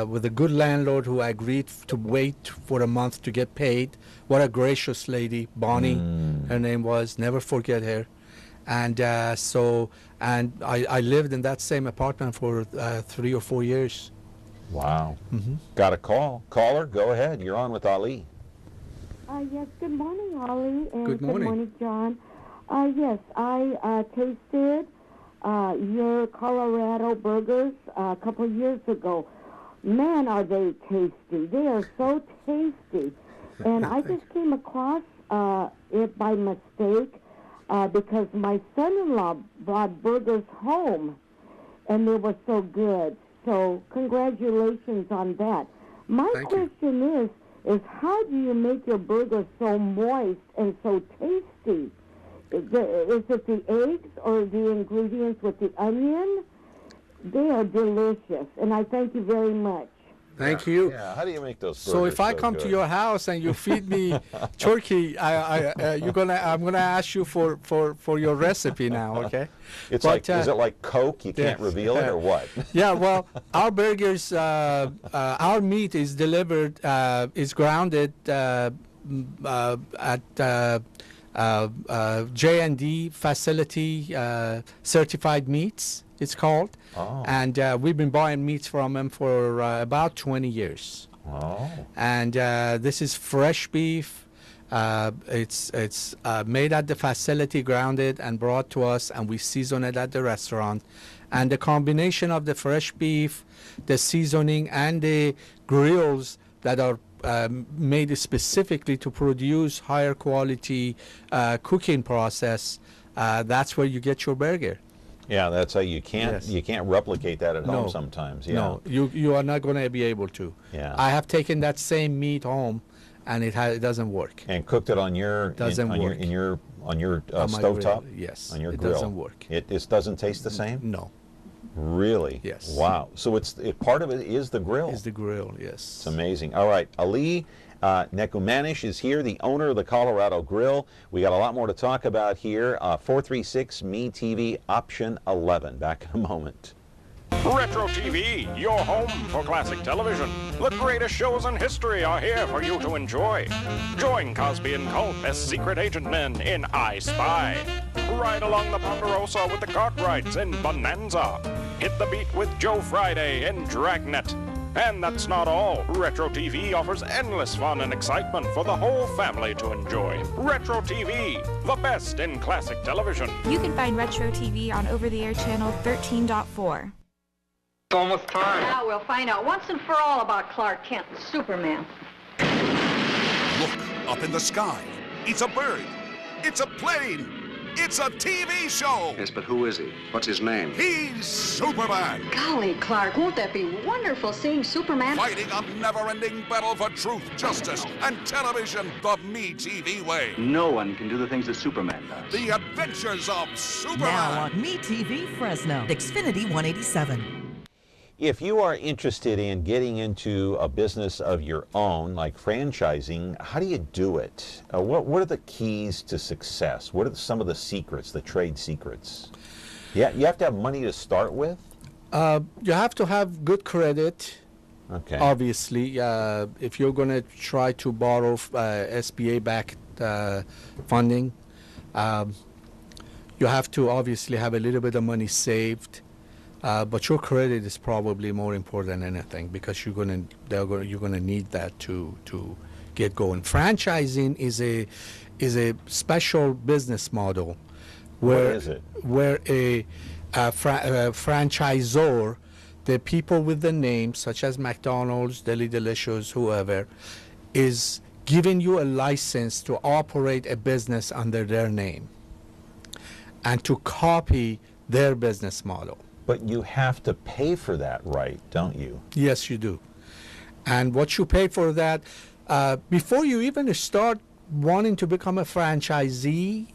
with a good landlord who agreed to wait for a month to get paid. What a gracious lady, Bonnie, her name was. Never forget her. And I lived in that same apartment for 3 or 4 years. Wow. Got a call. Caller, go ahead. You're on with Ali. Yes, good morning, Ali, and Good morning. John. Yes, I tasted your Colorado burgers a couple years ago. Man, are they tasty. They are so tasty. And I just came across it by mistake because my son-in-law brought burgers home, and they were so good. So congratulations on that. My question is how do you make your burgers so moist and so tasty? Is it the eggs or the ingredients with the onion? They are delicious, and I thank you very much. Thank you. Yeah, how do you make those burgers So if I come good? to your house and you feed me turkey, I'm gonna ask you for your recipe now, okay? It's like, is it like Coke? You can't reveal it, or what? Yeah, well, our burgers, our meat is delivered, is grounded at J&D facility, certified meats, it's called. Oh. And we've been buying meats from them for about 20 years. Oh. And this is fresh beef. It's made at the facility, grounded and brought to us, and we season it at the restaurant. And the combination of the fresh beef, the seasoning, and the grills that are made specifically to produce higher quality cooking process, that's where you get your burger. Yeah, that's how you can't replicate that at home sometimes. Yeah. No, you are not going to be able to. Yeah. I have taken that same meat home, and it doesn't work. And cooked it on your stovetop. Yes. On your grill. It doesn't work. It doesn't taste the same. No. Really? Yes. Wow. So part of it is the grill. Is the grill? Yes. It's amazing. All right, Ali Nekumanesh is here, the owner of the Colorado Grill. We got a lot more to talk about here. 436-ME-TV, option 11. Back in a moment. Retro TV, your home for classic television. The greatest shows in history are here for you to enjoy. Join Cosby and Colt as secret agent men in I Spy. Ride along the Ponderosa with the Cartwrights in Bonanza. Hit the beat with Joe Friday in Dragnet. And that's not all. Retro TV offers endless fun and excitement for the whole family to enjoy. Retro TV, the best in classic television. You can find Retro TV on over-the-air channel 13.4. It's almost time. Now we'll find out once and for all about Clark Kent and Superman. Look up in the sky. It's a bird. It's a plane. It's a TV show. Yes, but who is he? What's his name? He's Superman. Golly, Clark, won't that be wonderful seeing Superman? Fighting a never-ending battle for truth, justice, and television the MeTV way. No one can do the things that Superman does. The Adventures of Superman. Now on MeTV Fresno, Xfinity 187. If you are interested in getting into a business of your own, like franchising, how do you do it? What are the keys to success? What are some of the secrets, the trade secrets? Yeah, you have to have money to start with? You have to have good credit. Okay. Obviously, if you're going to try to borrow SBA-backed funding, you have to obviously have a little bit of money saved. But your credit is probably more important than anything because you're gonna need that to get going. Franchising is a special business model where what is it? Where a franchisor, the people with the names such as McDonald's, Deli Delicious, whoever, is giving you a license to operate a business under their name and to copy their business model. But you have to pay for that, right, don't you? Yes, you do. And what you pay for that, before you even start wanting to become a franchisee,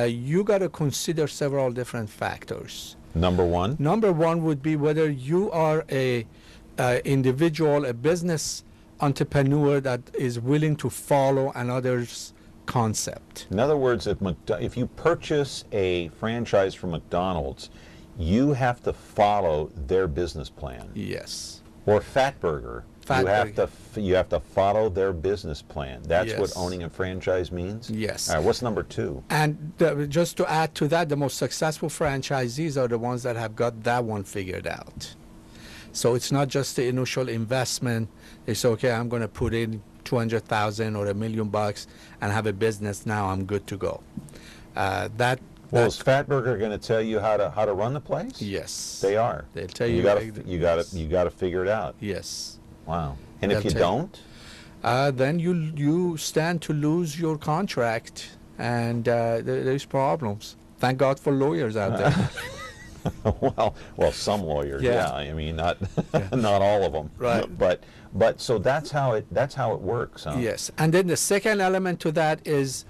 you got to consider several different factors. Number one? Number one would be whether you are a individual, a business entrepreneur that is willing to follow another's concept. In other words, if you purchase a franchise from McDonald's, you have to follow their business plan. Yes. Or Fatburger. You have to follow their business plan. That's what owning a franchise means? Yes. All right, what's number two? And just to add to that, the most successful franchisees are the ones that have got that one figured out. So it's not just the initial investment. They say, okay, I'm going to put in $200,000 or $1 million and have a business. Now I'm good to go. Well, is Fatburger going to tell you how to run the place? Yes, they are. They'll tell you. You got to figure it out. Yes. Wow. And if you don't, then you stand to lose your contract, and there's problems. Thank God for lawyers out there. well, some lawyers. Yeah. I mean, not not all of them. Right. But so that's how it works. Huh? Yes. And then the second element to that is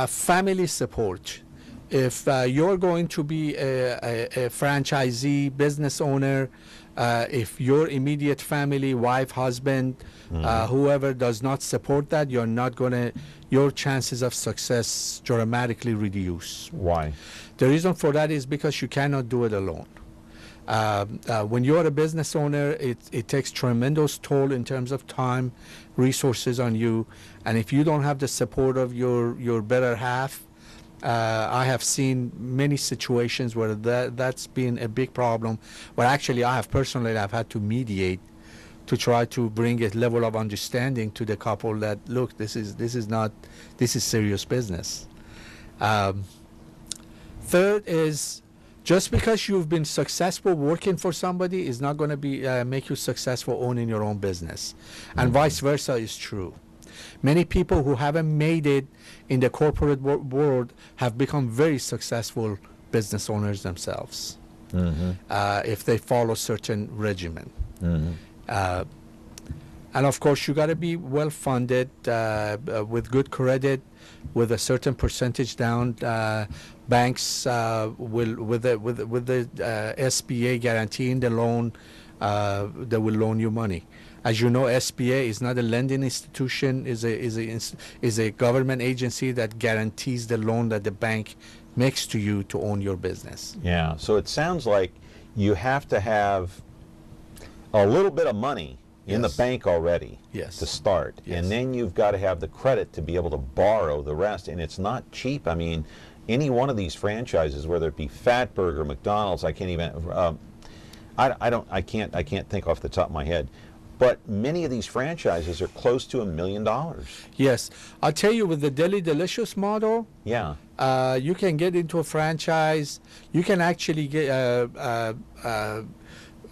family support. If you're going to be a franchisee, business owner, if your immediate family, wife, husband, whoever does not support that, your chances of success dramatically reduce. Why? The reason for that is because you cannot do it alone. When you're a business owner, it takes tremendous toll in terms of time, resources on you, and if you don't have the support of your better half, I have seen many situations where that's been a big problem. Where actually I've had to mediate to try to bring a level of understanding to the couple that look, this is serious business. Third is just because you've been successful working for somebody is not going to be make you successful owning your own business, and vice versa is true. Many people who haven't made it in the corporate world have become very successful business owners themselves if they follow certain regimen. And of course, you got to be well funded with good credit, with a certain percentage down. Banks will with the SBA guaranteeing the loan, they will loan you money. As you know, SBA is not a lending institution; is a government agency that guarantees the loan that the bank makes to you to own your business. Yeah. So it sounds like you have to have a little bit of money in the bank already to start, and then you've got to have the credit to be able to borrow the rest, and it's not cheap. I mean, any one of these franchises, whether it be Fatburger, McDonald's, I can't even. I can't think off the top of my head. But many of these franchises are close to $1 million. Yes. I'll tell you, with the Deli Delicious model, you can get into a franchise. You can actually get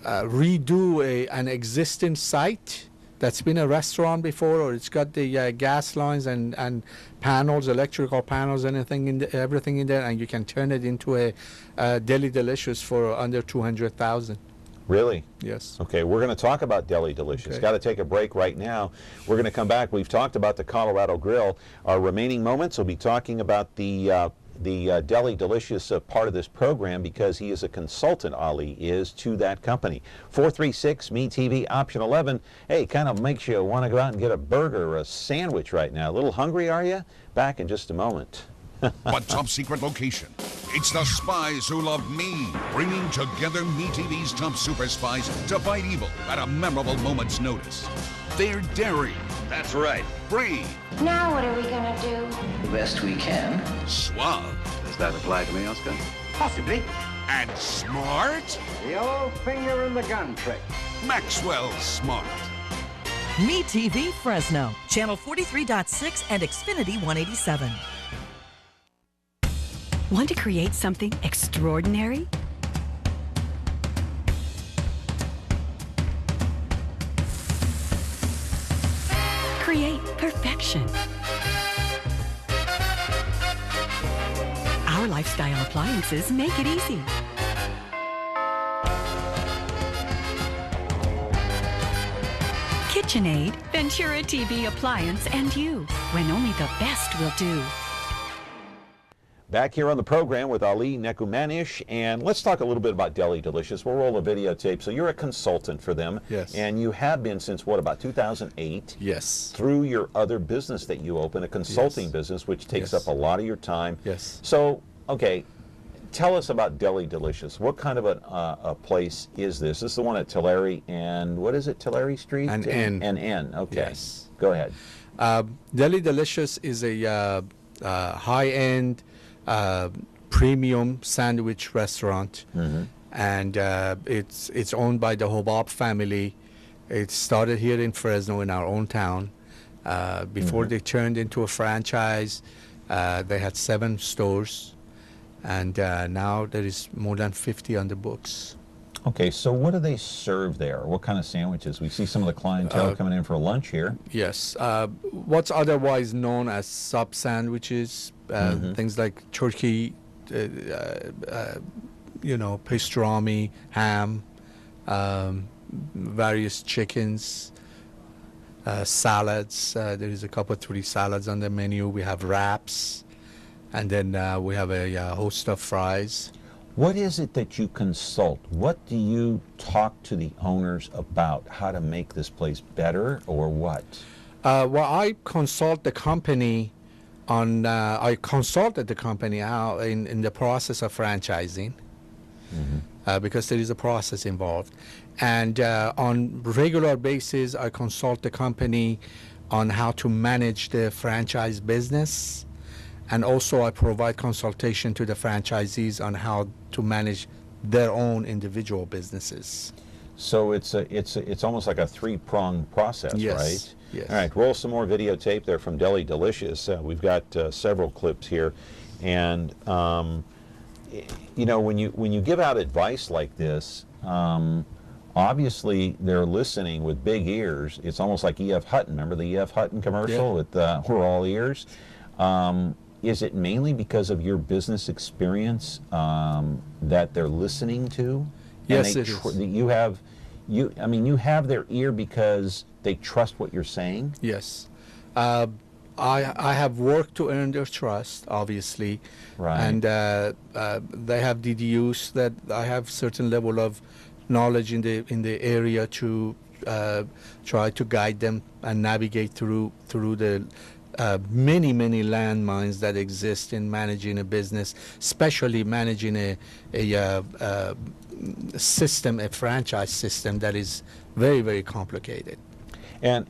redo an existing site that's been a restaurant before, or it's got the gas lines and panels, electrical panels, everything in there, and you can turn it into a Deli Delicious for under $200,000. Really? Yes. Okay, we're going to talk about Deli Delicious. Okay. Got to take a break right now. We're going to come back. We've talked about the Colorado Grill. Our remaining moments will be talking about the Deli Delicious part of this program, because he is a consultant, Ali is, to that company. 436-MeTV, option 11. Hey, kind of makes you want to go out and get a burger or a sandwich right now. A little hungry, are you? Back in just a moment. But top secret location. It's the spies who love me, bringing together MeTV's top super spies to fight evil at a memorable moment's notice. They're daring. That's right. Brave. Now what are we gonna do? The best we can. Suave. Does that apply to me, Oscar? Possibly. And smart. The old finger in the gun trick. Maxwell Smart. MeTV Fresno, channel 43.6 and Xfinity 187. Want to create something extraordinary? Create perfection. Our lifestyle appliances make it easy. KitchenAid, Ventura TV appliance, and you, when only the best will do. Back here on the program with Ali Nekumanesh, and let's talk a little bit about Deli Delicious. We'll roll a videotape. So you're a consultant for them. Yes. And you have been since, what, about 2008? Yes. Through your other business that you open, a consulting business, which takes up a lot of your time. Yes. So, okay, tell us about Deli Delicious. What kind of a place is this? This is the one at Tulare and, what is it, Tulare Street? And N. And N, okay. Yes. Go ahead. Deli Delicious is a high-end premium sandwich restaurant, and it's owned by the Hobab family. It started here in Fresno, in our own town. Before they turned into a franchise, they had 7 stores, and now there is more than 50 on the books. Okay, so what do they serve there? What kind of sandwiches? We see some of the clientele coming in for lunch here. Yes. What's otherwise known as sub sandwiches, things like turkey, pastrami, ham, various chickens, salads. There is a couple, 3 salads on the menu. We have wraps, and then we have a host of fries. What is it that you consult? What do you talk to the owners about? How to make this place better, or what? Well, I consult the company on. I consulted the company how in the process of franchising, because there is a process involved, and on regular basis, I consult the company on how to manage the franchise business. And also I provide consultation to the franchisees on how to manage their own individual businesses. So it's almost like a 3-pronged process, right? Yes. All right, roll some more videotape there from Deli Delicious. We've got several clips here, and when you give out advice like this, obviously they're listening with big ears. It's almost like E.F. Hutton. Remember the E.F. Hutton commercial with "We're all ears"? Is it mainly because of your business experience that they're listening to? Yes, it is. You have their ear because they trust what you're saying? Yes. I have worked to earn their trust, obviously. Right. And they have deduced that I have certain level of knowledge in the area to try to guide them and navigate through the many landmines that exist in managing a business, especially managing a system, a franchise system that is very, very complicated. And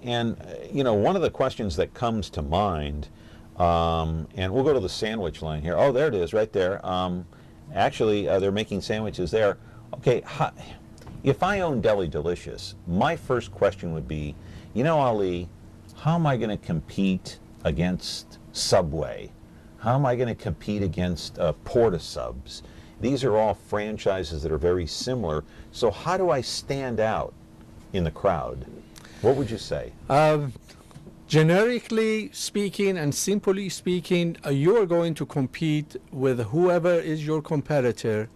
one of the questions that comes to mind, and we'll go to the sandwich line here. Oh, there it is, right there. Actually, they're making sandwiches there. Okay, if I own Deli Delicious, my first question would be, Ali, how am I going to compete against Subway? How am I going to compete against Porta Subs? These are all franchises that are very similar. So how do I stand out in the crowd? What would you say? Generically speaking and simply speaking, you are going to compete with whoever is your competitor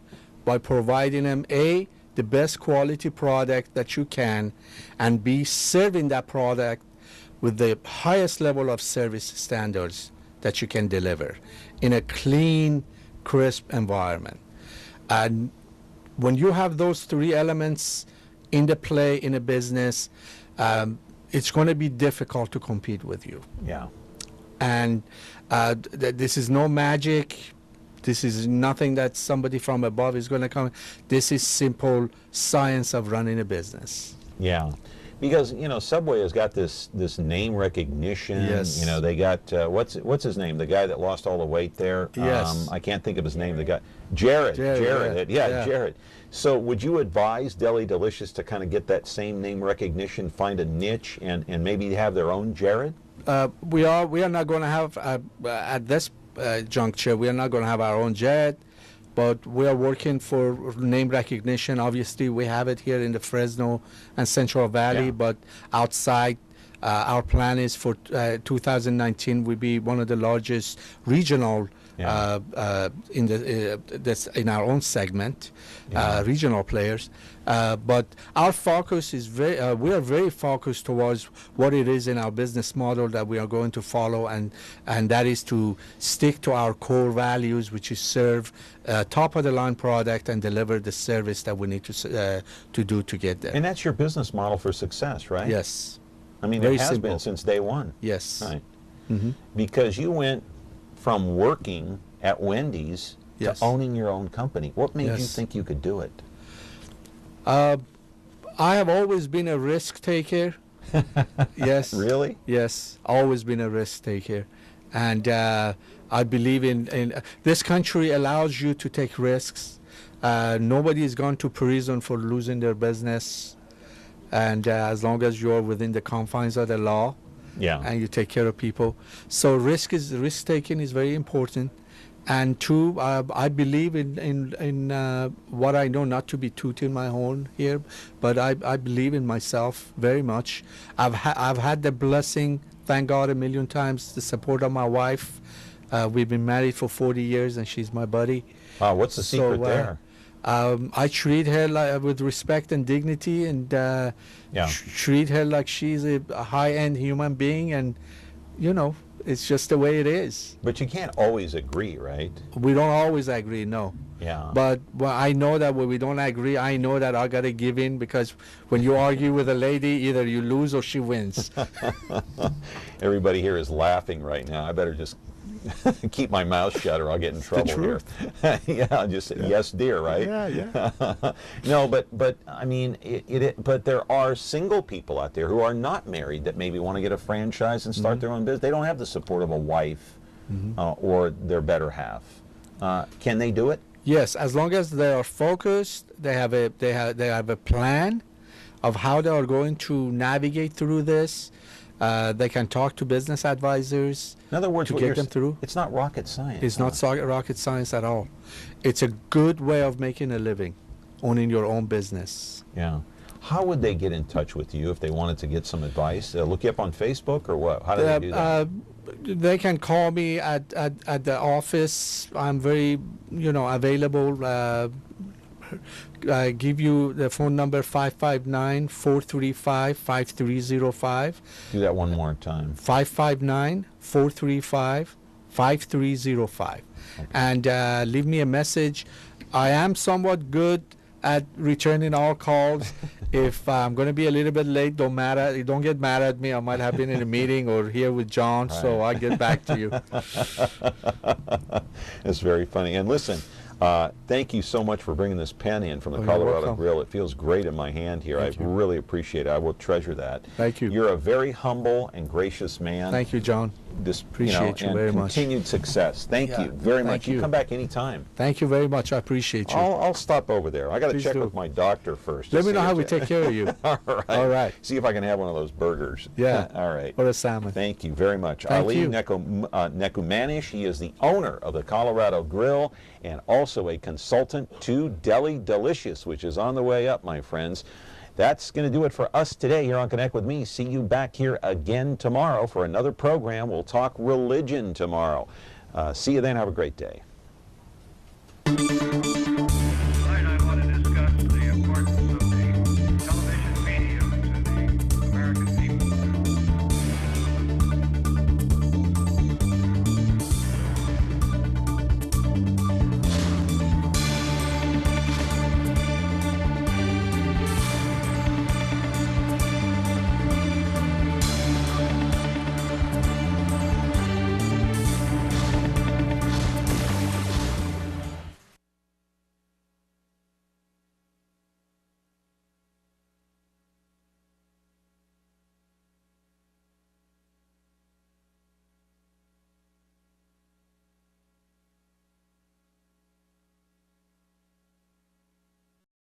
by providing them A, the best quality product that you can, and B, serving that product with the highest level of service standards that you can deliver in a clean, crisp environment. And when you have those three elements in the play in a business, it's going to be difficult to compete with you. Yeah. And this is no magic. This is nothing that somebody from above is going to come. This is simple science of running a business. Yeah. Because, you know, Subway has got this name recognition. Yes. You know, they got, what's his name? The guy that lost all the weight there? Yes. I can't think of his name. The guy, Jared. Yeah. Jared. So would you advise Deli Delicious to kind of get that same name recognition, find a niche, and maybe have their own Jared? We are not going to have, at this juncture, we are not going to have our own Jared, but we are working for name recognition. Obviously, we have it here in the Fresno and Central Valley, but outside, our plan is for 2019 will be one of the largest regional in our own segment, regional players. But our focus is we are very focused towards what it is in our business model that we are going to follow, and that is to stick to our core values, which is serve top of the line product and deliver the service that we need to do to get there. And that's your business model for success, right? Yes. I mean, Very it has simple. been since day one. Yes. Right. Mm-hmm. Because you went from working at Wendy's to owning your own company. What made you think you could do it? I have always been a risk taker. Yes. Really? Yes. Always been a risk taker. And I believe in this country allows you to take risks. Nobody has gone to prison for losing their business. And as long as you're within the confines of the law, and you take care of people. So risk taking is very important. And two, I believe in what I know, not to be tooting my horn here, but I believe in myself very much. I've had the blessing, thank God, a million times, the support of my wife. We've been married for 40 years, and she's my buddy. What's the secret there? I treat her with respect and dignity, and treat her like she's a high-end human being, and it's just the way it is. But you can't always agree, right? We don't always agree, no. Yeah. But I know that when we don't agree, I know that I got to give in, because when you argue with a lady, either you lose or she wins. Everybody here is laughing right now. I better just keep my mouth shut or I'll get in trouble here. Just yes, dear, right? Yeah. No, but I mean, but there are single people out there who are not married that maybe want to get a franchise and start their own business. They don't have the support of a wife or their better half. Can they do it? Yes, as long as they are focused, they have a plan of how they are going to navigate through this. They can talk to business advisors. In other words, to get them through. It's not rocket science. It's not rocket science at all. It's a good way of making a living, owning your own business. Yeah. How would they get in touch with you if they wanted to get some advice? Look you up on Facebook or what? How do they do that? They can call me at the office. I'm very, available. I give you the phone number 559-435-5305. Do that one more time. 559-435-5305. And leave me a message. I am somewhat good at returning all calls. If I'm going to be a little bit late, don't get mad at me. I might have been in a meeting or here with John, so I'll get back to you. It's very funny. And listen, thank you so much for bringing this pen in from the Colorado Grill. It feels great in my hand here. I really appreciate it. I will treasure that. Thank you. You're a very humble and gracious man. Thank you, John. Appreciate you very much. Continued success. Thank you very much. You come back anytime. Thank you very much. I appreciate you. I'll stop over there. I got to check with my doctor first. Let me know how we take care of you. All right. See if I can have one of those burgers. Yeah. All right. Or a salmon. Thank you very much. Thank Ali you. Nekumanesh. He is the owner of the Colorado Grill and also a consultant to Deli Delicious, which is on the way up, my friends. That's going to do it for us today here on Connect with Me. See you back here again tomorrow for another program. We'll talk religion tomorrow. See you then. Have a great day.